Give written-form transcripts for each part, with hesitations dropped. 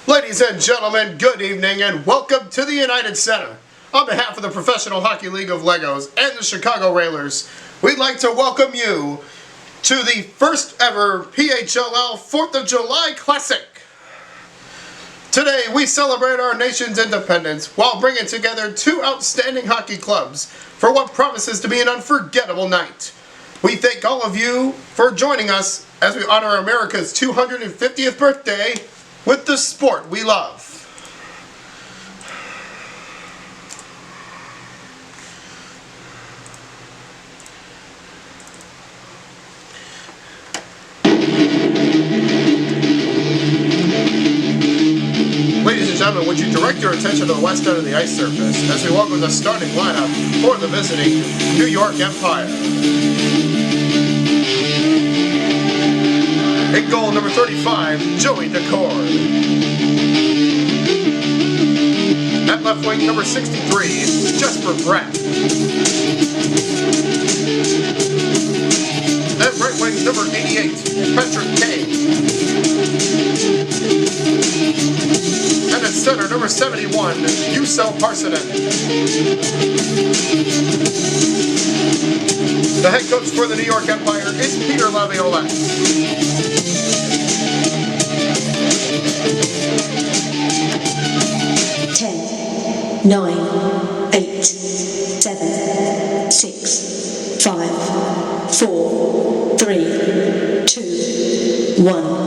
Ladies and gentlemen, good evening and welcome to the United Center. On behalf of the Professional Hockey League of Legos and the Chicago Railers, we'd like to welcome you to the first ever PHLL 4th of July Classic. Today we celebrate our nation's independence while bringing together two outstanding hockey clubs for what promises to be an unforgettable night. We thank all of you for joining us as we honor America's 250th birthday with the sport we love. Ladies and gentlemen, would you direct your attention to the west end of the ice surface as we welcome the starting lineup for the visiting New York Empire. In goal, number 35, Joey DeCord. At left wing, number 63, Jesper Bratt. At right wing, number 88, Patrick Kane. And at center, number 71, Juuso Parssinen. The head coach for the New York Empire is Peter Laviolette. 10, 9, 8, 7, 6, 5, 4, 3, 2, 1.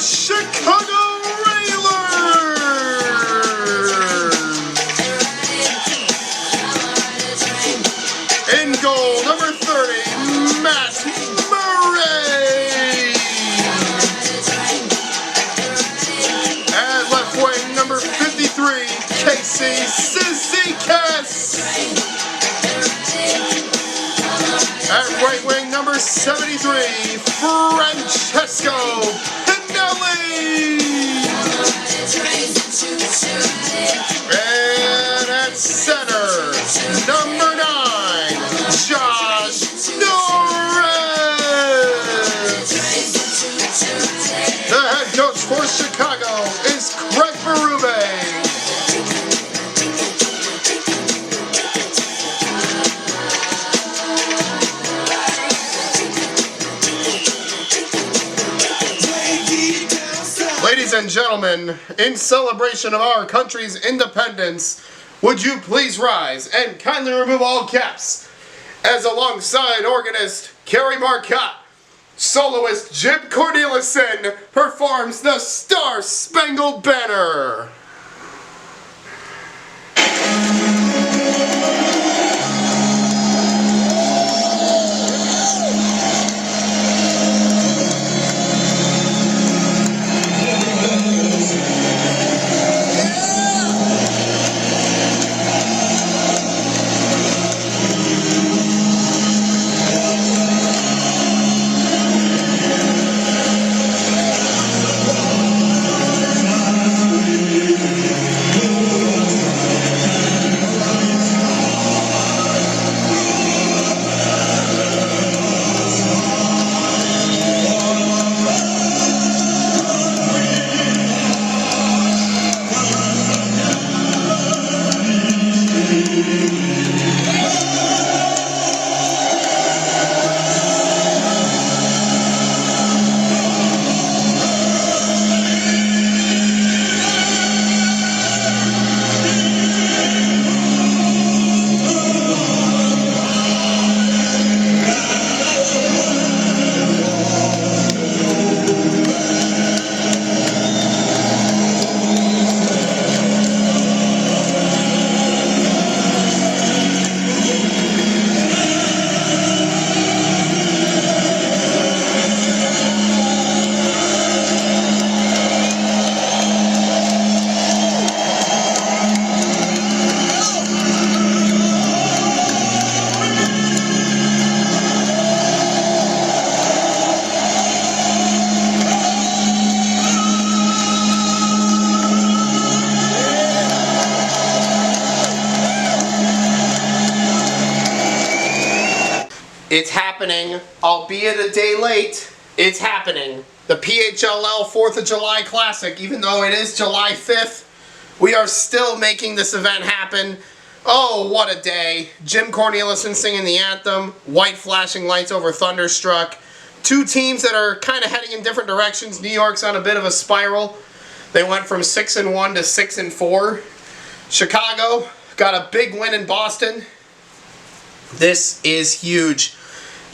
Chicago Railers! In goal, number 30, Matt Murray! At left wing, number 53, Casey Cizikas! At right wing, number 73, Francesco and at center, number 9, and gentlemen, in celebration of our country's independence, would you please rise and kindly remove all caps as alongside organist Carrie Marcotte, soloist Jim Cornelison performs the Star-Spangled Banner. It's happening, albeit a day late. It's happening. The PHLL 4th of July Classic, even though it is July 5th, we are still making this event happen. Oh, what a day. Jim Cornelison singing the anthem, white flashing lights over Thunderstruck. Two teams that are kind of heading in different directions. New York's on a bit of a spiral. They went from 6-1 to 6-4. Chicago got a big win in Boston. This is huge.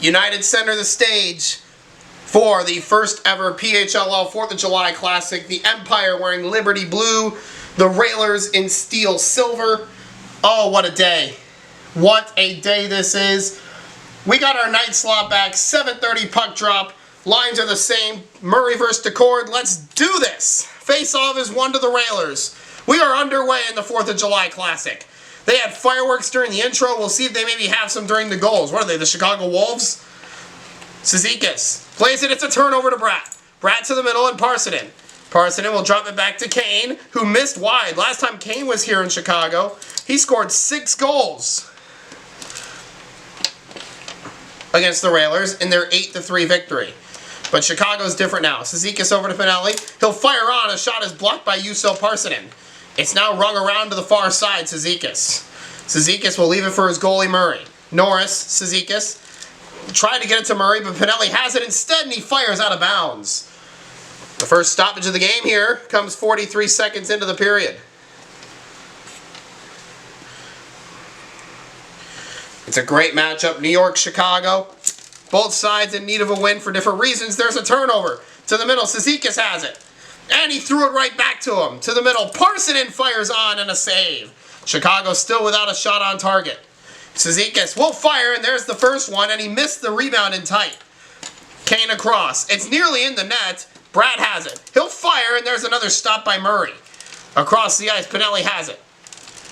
United Center the stage for the first ever PHLL 4th of July Classic. The Empire wearing Liberty Blue, the Railers in Steel Silver. Oh, what a day. What a day this is. We got our night slot back, 7:30 puck drop. Lines are the same. Murray versus Decord. Let's do this. Face-off is 1 to the Railers. We are underway in the 4th of July Classic. They had fireworks during the intro. We'll see if they maybe have some during the goals. What are they, the Chicago Wolves? Cizikas plays it. It's a turnover to Bratt. Bratt to the middle and Parsonen. Parsonen will drop it back to Kane, who missed wide. Last time Kane was here in Chicago, he scored 6 goals against the Railers in their 8-3 victory. But Chicago's different now. Cizikas over to Pinelli. He'll fire on. A shot is blocked by Juuso Parsonen. It's now rung around to the far side, Cizikas. Cizikas will leave it for his goalie, Murray. Norris, Cizikas, tried to get it to Murray, but Pinelli has it instead, and he fires out of bounds. The first stoppage of the game here comes 43 seconds into the period. It's a great matchup, New York, Chicago. Both sides in need of a win for different reasons. There's a turnover. To the middle, Cizikas has it. And he threw it right back to him. To the middle, Parsonen fires on and a save. Chicago still without a shot on target. Cizikas will fire, and there's the first one, and he missed the rebound in tight. Kane across. It's nearly in the net. Brad has it. He'll fire, and there's another stop by Murray. Across the ice, Pinelli has it.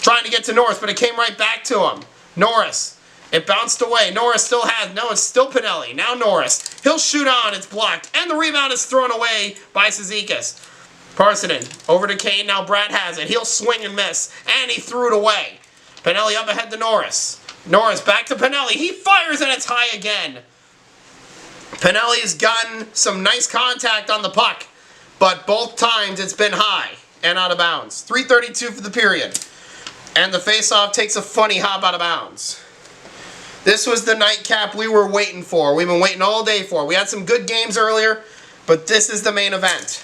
Trying to get to Norris, but it came right back to him. Norris. It bounced away. Norris still has. No, it's still Pinelli. Now Norris. He'll shoot on. It's blocked. And the rebound is thrown away by Cizikas. Parsonen over to Kane. Now Brad has it. He'll swing and miss. And he threw it away. Pinelli up ahead to Norris. Norris back to Pinelli. He fires and it's high again. Pinelli has gotten some nice contact on the puck. But both times it's been high and out of bounds. 3:32 for the period. And the faceoff takes a funny hop out of bounds. This was the nightcap we were waiting for. We've been waiting all day for. We had some good games earlier, but this is the main event.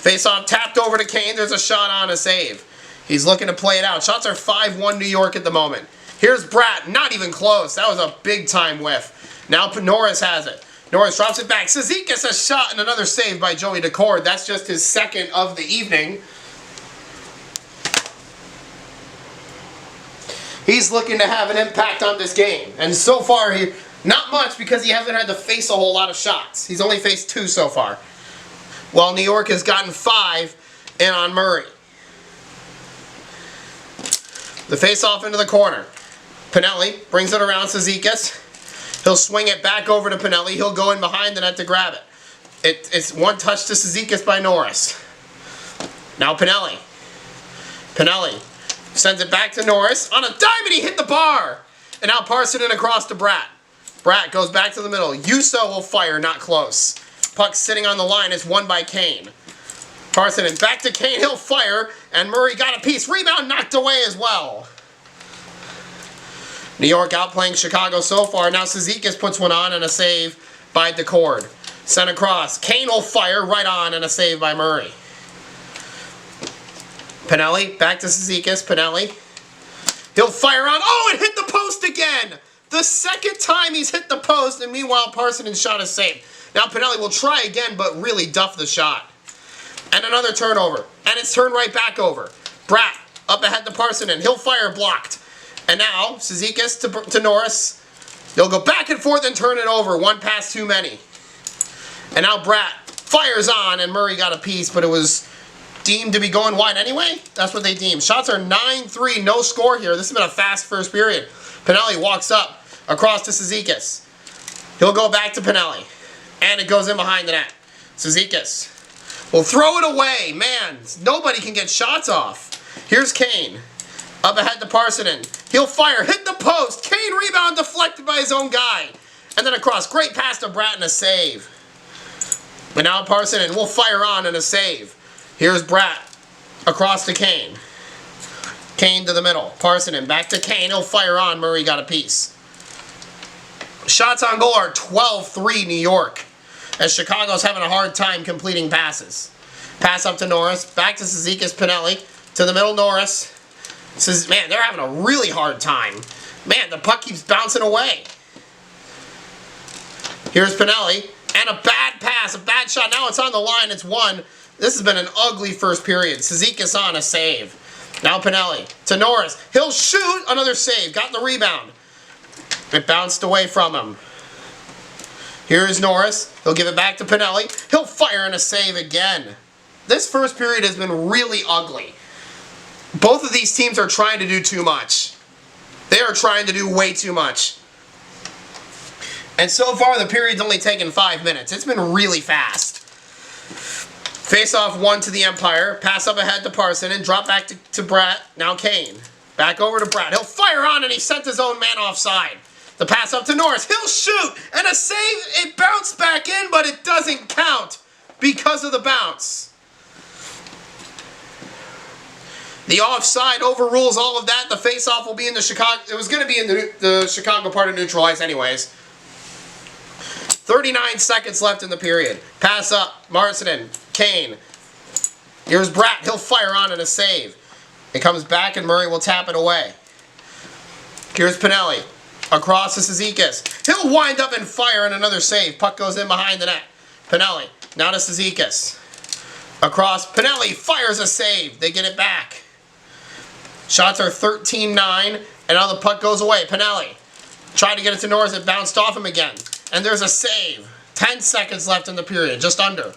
Face-off tapped over to Kane. There's a shot on, a save. He's looking to play it out. Shots are 5-1 New York at the moment. Here's Bratt. Not even close. That was a big-time whiff. Now Norris has it. Norris drops it back. Cizikas a shot and another save by Joey Decord. That's just his second of the evening. He's looking to have an impact on this game. And so far, not much because he hasn't had to face a whole lot of shots. He's only faced 2 so far. While New York has gotten 5 in on Murray. The face-off into the corner. Pinelli brings it around Cizikas. He'll swing it back over to Pinelli. He'll go in behind the net to grab it. It's one touch to Cizikas by Norris. Now Pinelli. Pinelli sends it back to Norris. On a dive and he hit the bar. And now Parsonen across to Bratt. Bratt goes back to the middle. Yuso will fire, not close. Puck sitting on the line is won by Kane. Parsonen back to Kane. He'll fire. And Murray got a piece. Rebound knocked away as well. New York outplaying Chicago so far. Now Cizikas puts one on and a save by Decord. Sent across. Kane will fire right on and a save by Murray. Pinelli back to Cizikas. Pinelli. He'll fire on. Oh, it hit the post again. The second time he's hit the post, and meanwhile Parsonen's shot is saved. Now Pinelli will try again, but really duff the shot. And another turnover. And it's turned right back over. Bratt up ahead to Parsonen. He'll fire, blocked. And now Cizikas to Norris. They'll go back and forth and turn it over. One pass too many. And now Bratt fires on, and Murray got a piece, but it was deemed to be going wide anyway. That's what they deemed. Shots are 9-3, no score here. This has been a fast first period. Pinelli walks up across to Cizikas. He'll go back to Pinelli. And it goes in behind the net. Cizikas will throw it away. Man, nobody can get shots off. Here's Kane. Up ahead to Parsonen. He'll fire. Hit the post. Kane rebound deflected by his own guy. And then across. Great pass to Bratt and a save. But now Parsonen will fire on and a save. Here's Bratt across to Kane. Kane to the middle. Parsonen back to Kane. He'll fire on. Murray got a piece. Shots on goal are 12-3 New York. As Chicago's having a hard time completing passes. Pass up to Norris. Back to Cizikas. Pinelli. To the middle. Norris. Man, they're having a really hard time. Man, the puck keeps bouncing away. Here's Pinelli. And a bad pass. A bad shot. Now it's on the line. It's won. This has been an ugly first period. Cizikas on a save. Now Pinelli to Norris. He'll shoot. Another save. Got the rebound. It bounced away from him. Here's Norris. He'll give it back to Pinelli. He'll fire and a save again. This first period has been really ugly. Both of these teams are trying to do too much. They are trying to do way too much. And so far, the period's only taken 5 minutes. It's been really fast. Face-off 1 to the Empire. Pass up ahead to Parsonen. Drop back to Bratt. Now Kane. Back over to Bratt. He'll fire on, and he sent his own man offside. The pass up to Norris. He'll shoot, and a save. It bounced back in, but it doesn't count because of the bounce. The offside overrules all of that. The face-off will be in the Chicago. It was going to be in the Chicago part of neutral ice anyways. 39 seconds left in the period. Pass up. Parsonen. Kane. Here's Bratt. He'll fire on and a save. It comes back and Murray will tap it away. Here's Pinelli. Across to Cizikas. He'll wind up and fire and another save. Puck goes in behind the net. Pinelli. Now to Cizikas. Across. Pinelli fires a save. They get it back. Shots are 13-9, and now the puck goes away. Pinelli tried to get it to Norris. It bounced off him again. And there's a save. 10 seconds left in the period, just under.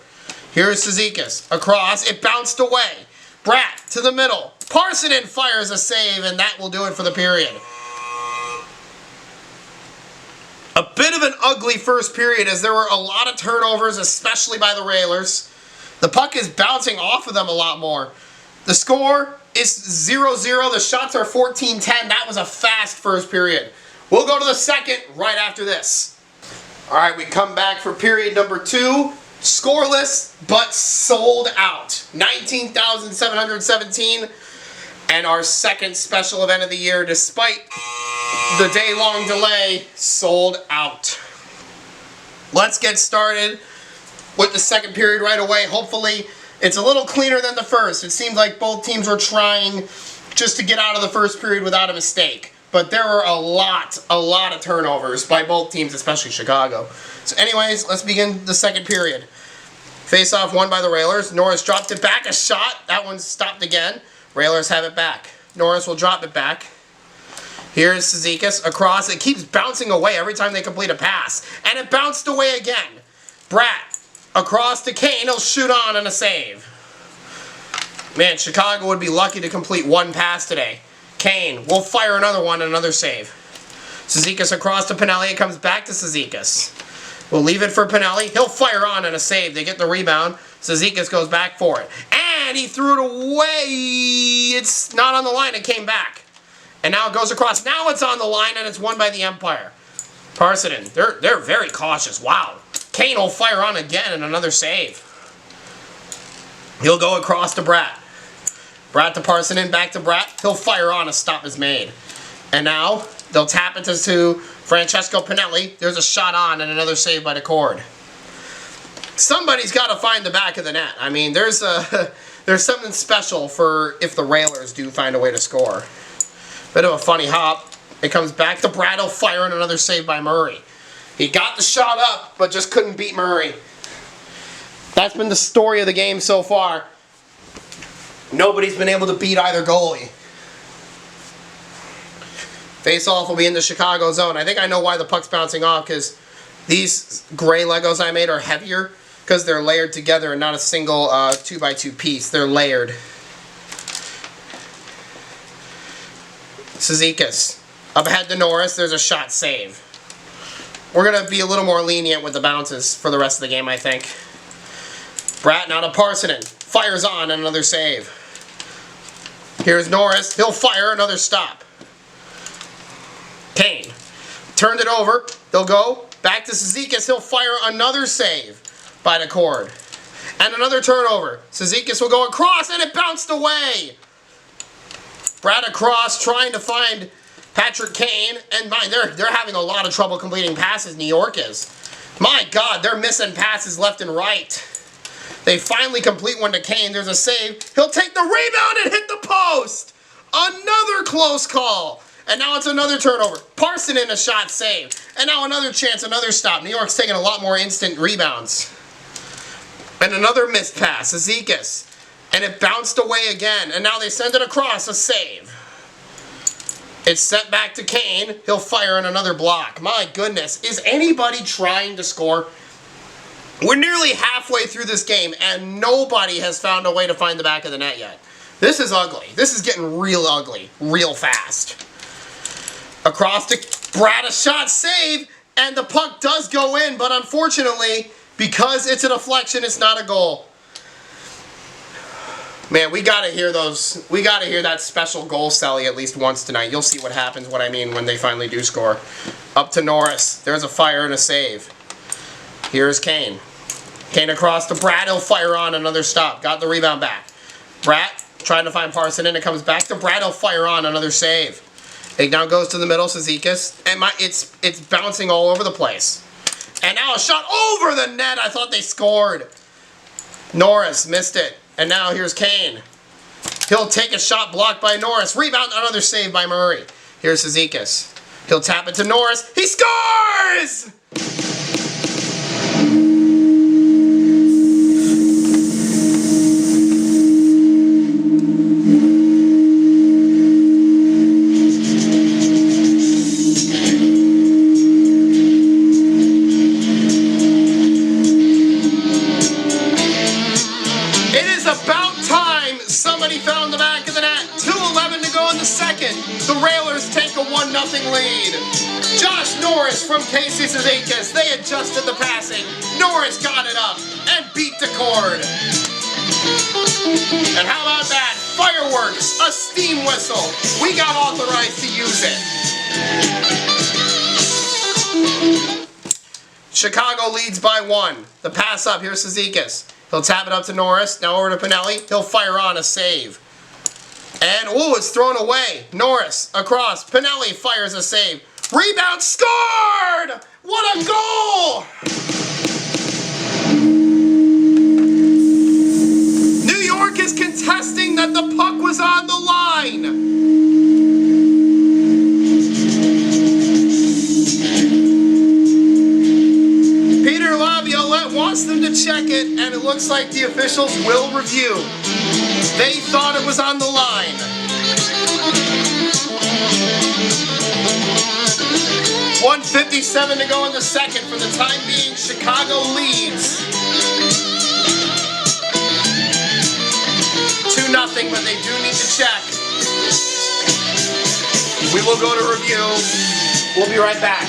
Here's Cizikas. Across. It bounced away. Bratt to the middle. Parsonen fires a save, and that will do it for the period. A bit of an ugly first period as there were a lot of turnovers, especially by the Railers. The puck is bouncing off of them a lot more. The score is 0-0. The shots are 14-10. That was a fast first period. We'll go to the second right after this. All right, we come back for period number 2. Scoreless, but sold out. 19,717. And our second special event of the year, despite the day-long delay, sold out. Let's get started with the second period right away. Hopefully, It's a little cleaner than the first. It seemed like both teams were trying just to get out of the first period without a mistake. But there were a lot of turnovers by both teams, especially Chicago. So anyways, let's begin the second period. Face-off won by the Railers. Norris dropped it back, a shot. That one's stopped again. Railers have it back. Norris will drop it back. Here's Cizikas across. It keeps bouncing away every time they complete a pass. And it bounced away again. Bratt across to Kane. He'll shoot on and a save. Man, Chicago would be lucky to complete one pass today. Kane will fire another one and another save. Cizikas across to Pinelli. It comes back to Cizikas. We'll leave it for Pinelli. He'll fire on and a save. They get the rebound. Cizikas goes back for it. And he threw it away. It's not on the line. It came back. And now it goes across. Now it's on the line and it's won by the Empire. Parsonen, they're very cautious. Wow. Kane will fire on again and another save. He'll go across to Bratt. Bratt to Parsonen, back to Bratt. He'll fire on, a stop is made. And now they'll tap it to Francesco Pinelli. There's a shot on and another save by DeCord. Somebody's got to find the back of the net. I mean, there's something special for if the Railers do find a way to score. Bit of a funny hop. It comes back to Bratt. He'll fire and another save by Murray. He got the shot up, but just couldn't beat Murray. That's been the story of the game so far. Nobody's been able to beat either goalie. Face-off will be in the Chicago zone. I think I know why the puck's bouncing off, because these gray Legos I made are heavier because they're layered together and not a single 2x2 piece. They're layered. Cizikas. Up ahead to Norris. There's a shot save. We're going to be a little more lenient with the bounces for the rest of the game, I think. Bratt now to Parsonen. Fires on and another save. Here's Norris. He'll fire another stop. Kane. Turned it over. They'll go. Back to Cizikas. He'll fire another save by DeCord. And another turnover. Cizikas will go across and it bounced away. Bratt across trying to find Patrick Kane. And mind, they're having a lot of trouble completing passes, New York is. My God, they're missing passes left and right. They finally complete one to Kane. There's a save. He'll take the rebound and hit the post. Another close call. And now it's another turnover. Parsonen a shot save. And now another chance, another stop. New York's taking a lot more instant rebounds. And another missed pass. Cizikas. And it bounced away again. And now they send it across. A save. It's sent back to Kane. He'll fire in another block. My goodness. Is anybody trying to score? We're nearly halfway through this game, and nobody has found a way to find the back of the net yet. This is ugly. This is getting real ugly, real fast. Across to Bratt, a shot save, and the puck does go in, but unfortunately, because it's a deflection, it's not a goal. Man, we gotta hear those. We gotta hear that special goal, Sally, at least once tonight. You'll see what happens, what I mean, when they finally do score. Up to Norris. There's a fire and a save. Here's Kane. Kane across to Bratt. He'll fire on another stop. Got the rebound back. Bratt trying to find Parsonen. It comes back to Bratt. He'll fire on another save. It now goes to the middle. Cizikas. And it's bouncing all over the place. And now a shot over the net. I thought they scored. Norris missed it. And now here's Kane. He'll take a shot blocked by Norris. Rebound, another save by Murray. Here's Cizikas. He'll tap it to Norris. He scores! Found the back of the net. 2:11 to go in the second. The Railers take a 1-0 lead. Josh Norris from Casey Cizikas. They adjusted the passing. Norris got it up and beat DeCord. And how about that? Fireworks, a steam whistle. We got authorized to use it. Chicago leads by 1. The pass up. Here's Cizikas. He'll tap it up to Norris. Now over to Pinelli. He'll fire on a save. And, ooh, it's thrown away. Norris across. Pinelli fires a save. Rebound scored! What a goal! is contesting that the puck was on the line. Wants them to check it, and it looks like the officials will review. They thought it was on the line. 1:57 to go in the second. For the time being, Chicago leads 2-0, but they do need to check. We will go to review. We'll be right back.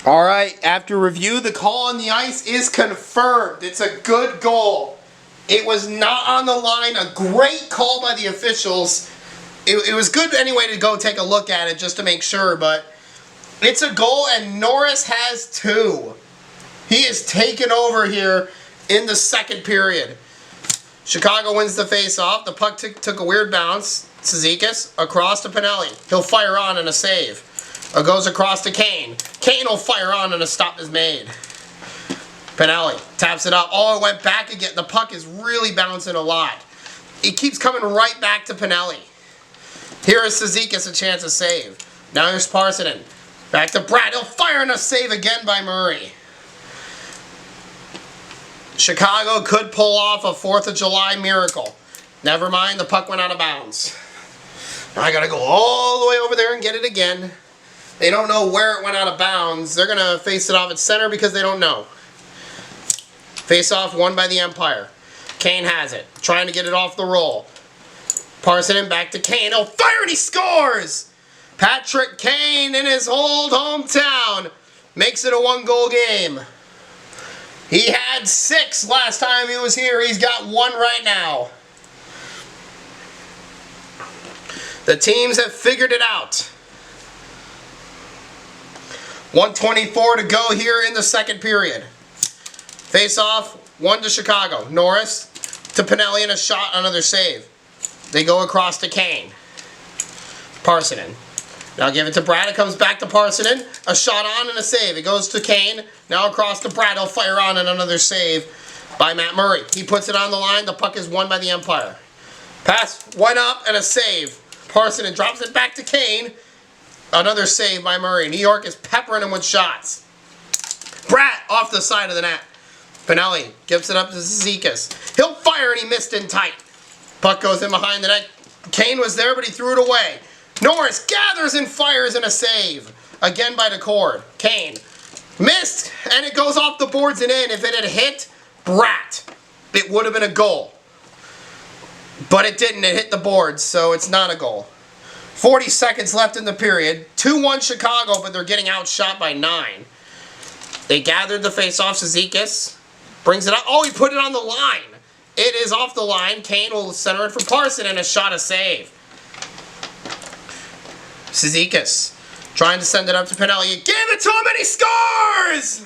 All right, after review, the call on the ice is confirmed. It's a good goal. It was not on the line. A great call by the officials. It was good anyway to go take a look at it just to make sure, but it's a goal, and Norris has 2. He is taken over here in the second period. Chicago wins the face-off. The puck took a weird bounce. Cizikas across to Pinelli. He'll fire on and a save. It goes across to Kane. Kane will fire on and a stop is made. Pinelli taps it up. Oh, it went back again. The puck is really bouncing a lot. It keeps coming right back to Pinelli. Here is Cizikas, a chance to save. Now here's Parsonen. Back to Brad. He'll fire and a save again by Murray. Chicago could pull off a 4th of July miracle. Never mind, the puck went out of bounds. Now I gotta go all the way over there and get it again. They don't know where it went out of bounds. They're going to face it off at center because they don't know. Face off won by the Empire. Kane has it. Trying to get it off the roll. Parsonen back to Kane. Oh, fire and he scores! Patrick Kane in his old hometown makes it a 1-goal game. He had 6 last time he was here. He's got 1 right now. The teams have figured it out. 1:24 to go here in the second period. Face off, 1 to Chicago. Norris to Pinelli and a shot, another save. They go across to Kane. Parsonen. Now give it to Brad. It comes back to Parsonen. A shot on and a save. It goes to Kane. Now across to Brad. He'll fire on and another save by Matt Murray. He puts it on the line. The puck is won by the Empire. Pass went up and a save. Parsonen drops it back to Kane. Another save by Murray. New York is peppering him with shots. Brad off the side of the net. Pinelli gives it up to Cizikas. He'll fire and he missed in tight. Puck goes in behind the net. Kane was there, but he threw it away. Norris gathers and fires and a save. Again by DeCord. Kane missed, and it goes off the boards and in. If it had hit Bratt, it would have been a goal. But it didn't. It hit the boards, so it's not a goal. 40 seconds left in the period. 2-1 Chicago, but they're getting outshot by 9. They gathered the face-off. Cizikas brings it up. Oh, he put it on the line. It is off the line. Kane will center it for Parson and a shot, a save. Cizikas trying to send it up to Pinelli. You give it to him and he scores!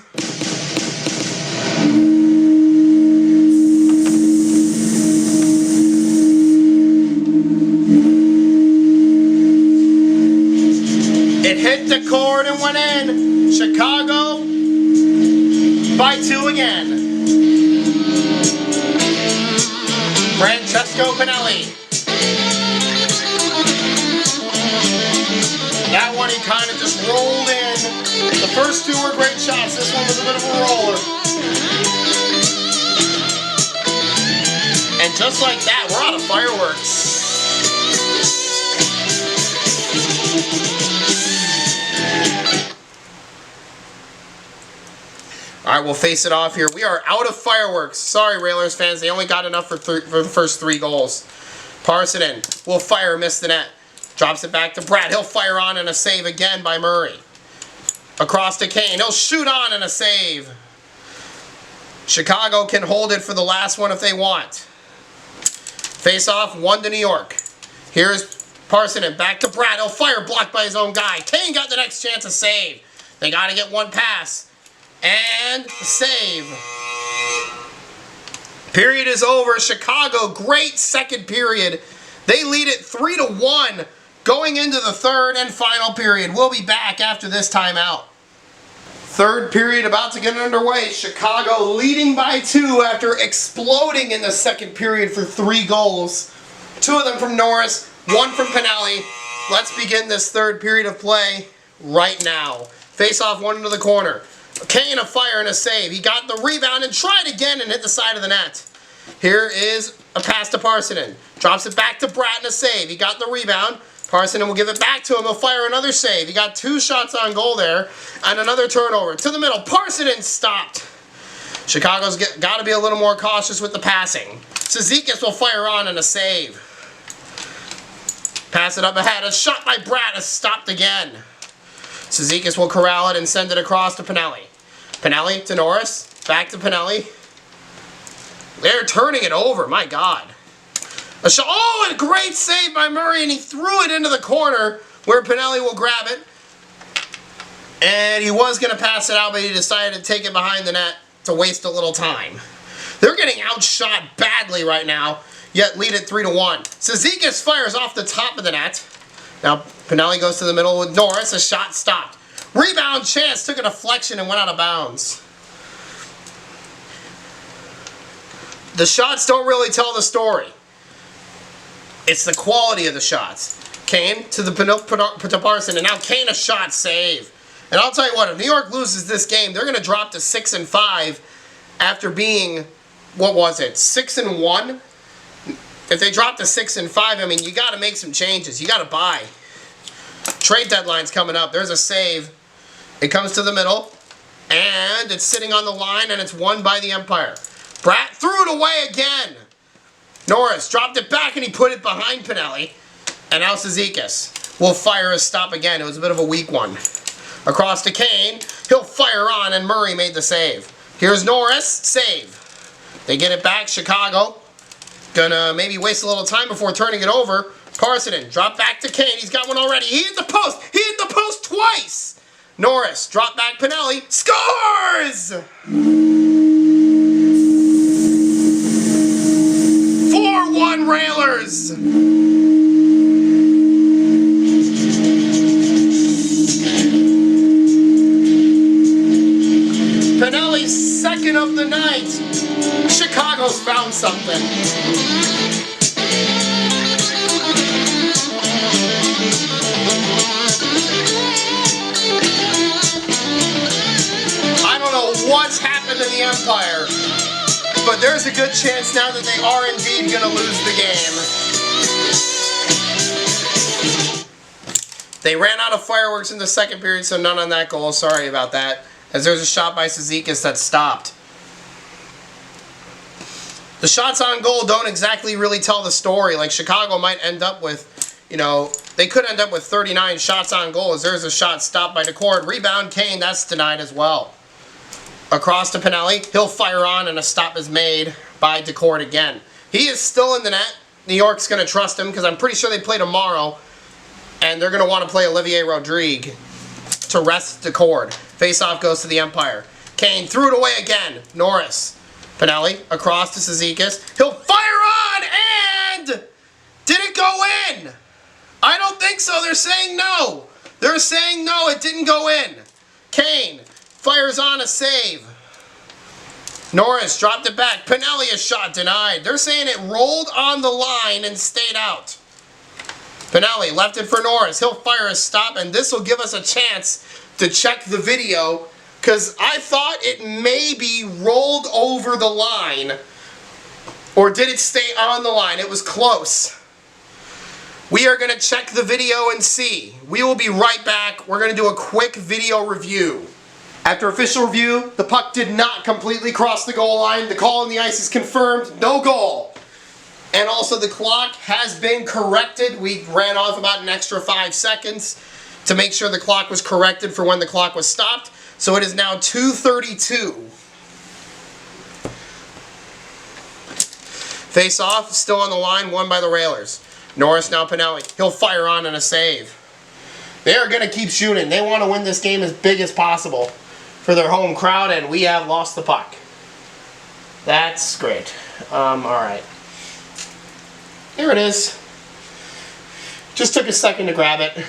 It hit the cord and went in. Chicago by 2 again. Francesco Pinelli. That one he kind of just rolled in. The first 2 were great shots. This one was a bit of a roller. And just like that, we're out of fireworks. Alright, we'll face it off here. We are out of fireworks. Sorry, Railers fans. They only got enough for the first 3 goals. Parsonen will fire, miss the net. Drops it back to Brad. He'll fire on and a save again by Murray. Across to Kane. He'll shoot on and a save. Chicago can hold it for the last one if they want. Face off, 1 to New York. Here's Parsonen. Back to Brad. He'll fire, blocked by his own guy. Kane got the next chance to save. They got to get one pass. And save. Period is over. Chicago, great second period. They lead it 3-1 going into the third and final period. We'll be back after this timeout. Third period about to get underway. Chicago leading by 2 after exploding in the second period for 3 goals. 2 of them from Norris, 1 from Pinelli. Let's begin this third period of play right now. Face off, 1 into the corner. Kane a fire and a save. He got the rebound and tried again and hit the side of the net. Here is a pass to Parsonen. Drops it back to Bratt and a save. He got the rebound. Parsonen will give it back to him. He'll fire another save. He got 2 shots on goal there and another turnover. To the middle. Parsonen stopped. Chicago's got to be a little more cautious with the passing. Cizikas will fire on and a save. Pass it up ahead. A shot by Bratt is stopped again. Cizikas will corral it and send it across to Pinelli. Pinelli to Norris. Back to Pinelli. They're turning it over. My God. A shot. Oh, a great save by Murray, and he threw it into the corner where Pinelli will grab it. And he was going to pass it out, but he decided to take it behind the net to waste a little time. They're getting outshot badly right now, yet lead it 3-1. Cizikas fires off the top of the net. Now Pinelli goes to the middle with Norris. A shot stopped. Rebound chance, took a deflection and went out of bounds. The shots don't really tell the story. It's the quality of the shots. Kane to Parsonen, and now Kane a shot save. And I'll tell you what, if New York loses this game, they're going to drop to 6-5 after being, what was it, 6-1? If they drop to 6-5, I mean, you got to make some changes. You got to buy. Trade deadline's coming up. There's a save. It comes to the middle, and it's sitting on the line, and it's won by the Empire. Bratt threw it away again. Norris dropped it back, and he put it behind Pinelli. And now Cizikas will fire a stop again. It was a bit of a weak one. Across to Kane. He'll fire on, and Murray made the save. Here's Norris. Save. They get it back. Chicago gonna maybe waste a little time before turning it over. Parsonen, drop back to Kane. He's got one already. He hit the post. He hit the post twice. Norris, drop back Pinelli. Scores! 4-1 Railers. Pinelli's second of the night. Chicago's found something. I don't know what's happened in the Empire, but there's a good chance now that they are indeed going to lose the game. They ran out of fireworks in the second period, so none on that goal. Sorry about that. As there's a shot by Cizikas that stopped. The shots on goal don't exactly really tell the story. Like, Chicago might end up with, they could end up with 39 shots on goal as there's a shot stopped by Decord. Rebound, Kane, that's denied as well. Across to Pinelli. He'll fire on, and a stop is made by Decord again. He is still in the net. New York's going to trust him because I'm pretty sure they play tomorrow, and they're going to want to play Olivier Rodrigue to rest Decord. Face-off goes to the Empire. Kane threw it away again. Norris. Pinelli across to Cizikas. He'll fire on, and did it go in? I don't think so. They're saying no. They're saying no, it didn't go in. Kane fires on a save. Norris dropped it back. Pinelli a shot denied. They're saying it rolled on the line and stayed out. Pinelli left it for Norris. He'll fire a stop, and this will give us a chance to check the video, because I thought it maybe rolled over the line, or did it stay on the line? It was close. We are going to check the video and see. We will be right back. We're going to do a quick video review. After official review, the puck did not completely cross the goal line. The call on the ice is confirmed. No goal. And also the clock has been corrected. We ran off about an extra 5 seconds to make sure the clock was corrected for when the clock was stopped. So it is now 2:32. Face off, still on the line, won by the Railers. Norris now Pinelli. He'll fire on and a save. They are going to keep shooting. They want to win this game as big as possible for their home crowd, and we have lost the puck. That's great. Alright. There it is. Just took a second to grab it.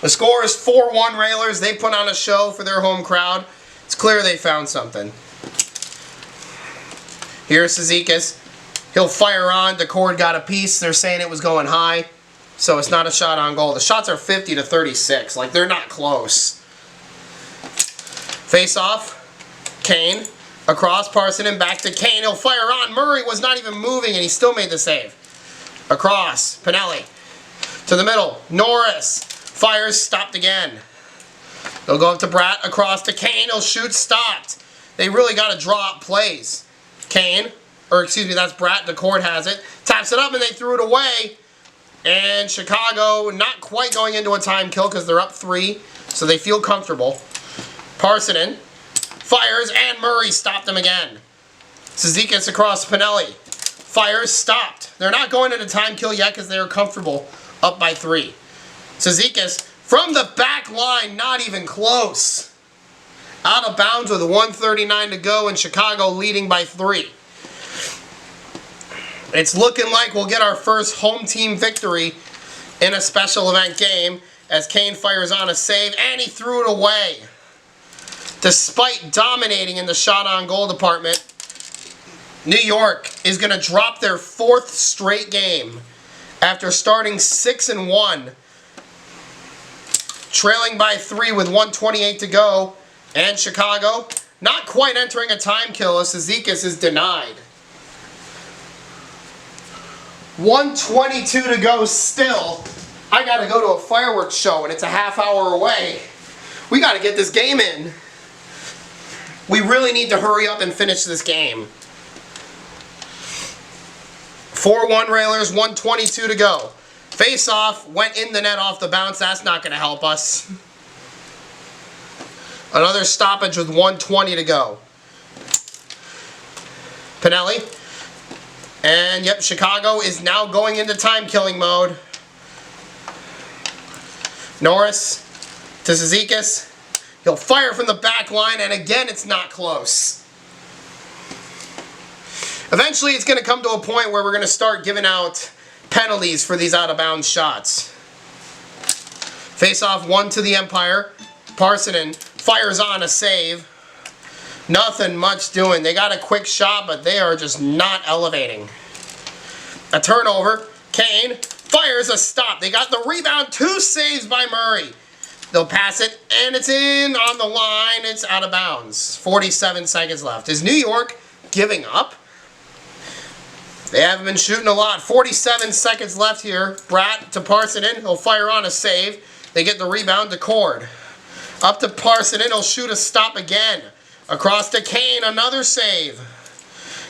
The score is 4-1 Railers. They put on a show for their home crowd. It's clear they found something. Here's Cizikas. He'll fire on. The cord got a piece. They're saying it was going high. So it's not a shot on goal. The shots are 50-36. Like, they're not close. Face off. Kane. Across Parson and back to Kane. He'll fire on. Murray was not even moving and he still made the save. Across. Pinelli. To the middle. Norris. Fires. Stopped again. They'll go up to Bratt. Across to Kane. He'll shoot. Stopped. They really got to draw up plays. Kane. Or excuse me, that's Bratt. The cord has it. Taps it up and they threw it away. And Chicago not quite going into a time kill because they're up 3. So they feel comfortable. Parsonen fires and Murray stopped him again. Cizikas across Pinelli. Fires, stopped. They're not going into time kill yet because they're comfortable up by 3. Cizikas from the back line, not even close. Out of bounds with 1:39 to go and Chicago leading by 3. It's looking like we'll get our first home team victory in a special event game as Kane fires on a save and he threw it away. Despite dominating in the shot on goal department, New York is going to drop their 4th straight game after starting 6-1, trailing by 3 with 1:28 to go, and Chicago not quite entering a time kill as Cizikas is denied. 1:22 to go still. I got to go to a fireworks show and it's a half hour away. We got to get this game in. We really need to hurry up and finish this game. 4-1 Railers, 1:22 to go. Face off, went in the net off the bounce. That's not going to help us. Another stoppage with 1:20 to go. Pinelli. And yep, Chicago is now going into time killing mode. Norris to Cizikas. He'll fire from the back line, and again, it's not close. Eventually, it's going to come to a point where we're going to start giving out penalties for these out-of-bounds shots. Face-off 1 to the Empire. Parsonen fires on a save. Nothing much doing. They got a quick shot, but they are just not elevating. A turnover. Kane fires a stop. They got the rebound. 2 saves by Murray. They'll pass it, and it's in on the line. It's out of bounds. 47 seconds left. Is New York giving up? They haven't been shooting a lot. 47 seconds left here. Bratt to Parsonen. He'll fire on a save. They get the rebound to Cord. Up to Parsonen. He'll shoot a stop again. Across to Kane. Another save.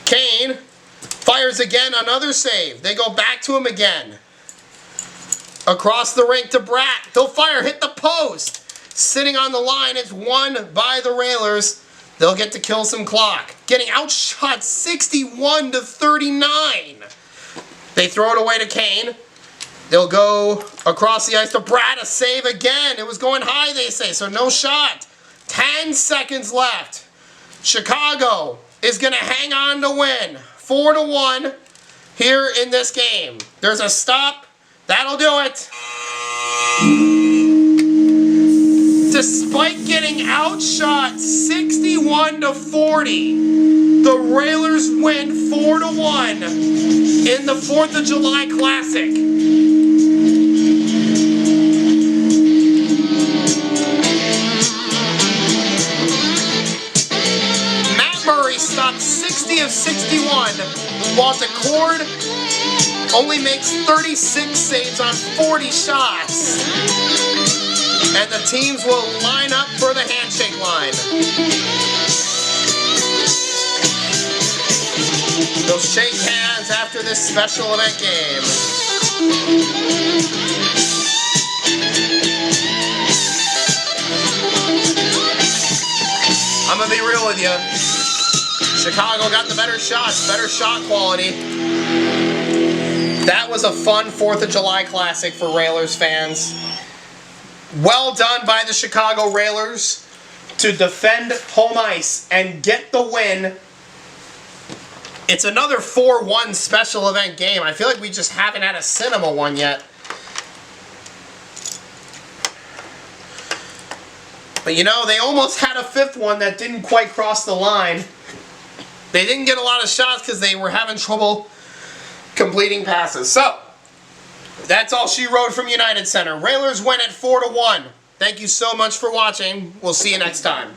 Kane fires again. Another save. They go back to him again. Across the rink to Bratt. He'll fire. Hit the post. Sitting on the line. It's won by the Railers. They'll get to kill some clock. Getting outshot 61-39. They throw it away to Kane. They'll go across the ice to Bratt. A save again. It was going high, they say, so no shot. 10 seconds left. Chicago is going to hang on to win. 4-1 here in this game. There's a stop. That'll do it. Despite getting outshot 61-40, the Railers win 4-1 in the 4th of July Classic. Matt Murray stopped 60 of 61, while Cord only makes 36 saves on 40 shots. And the teams will line up for the handshake line. They'll shake hands after this special event game. I'm going to be real with you. Chicago got the better shots, better shot quality. That was a fun 4th of July Classic for Railers fans. Well done by the Chicago Railers to defend home ice and get the win. It's another 4-1 special event game. I feel like we just haven't had a cinema one yet. But you know, they almost had a fifth one that didn't quite cross the line. They didn't get a lot of shots because they were having trouble completing passes. So, that's all she wrote from United Center. Railers win at 4-1. Thank you so much for watching. We'll see you next time.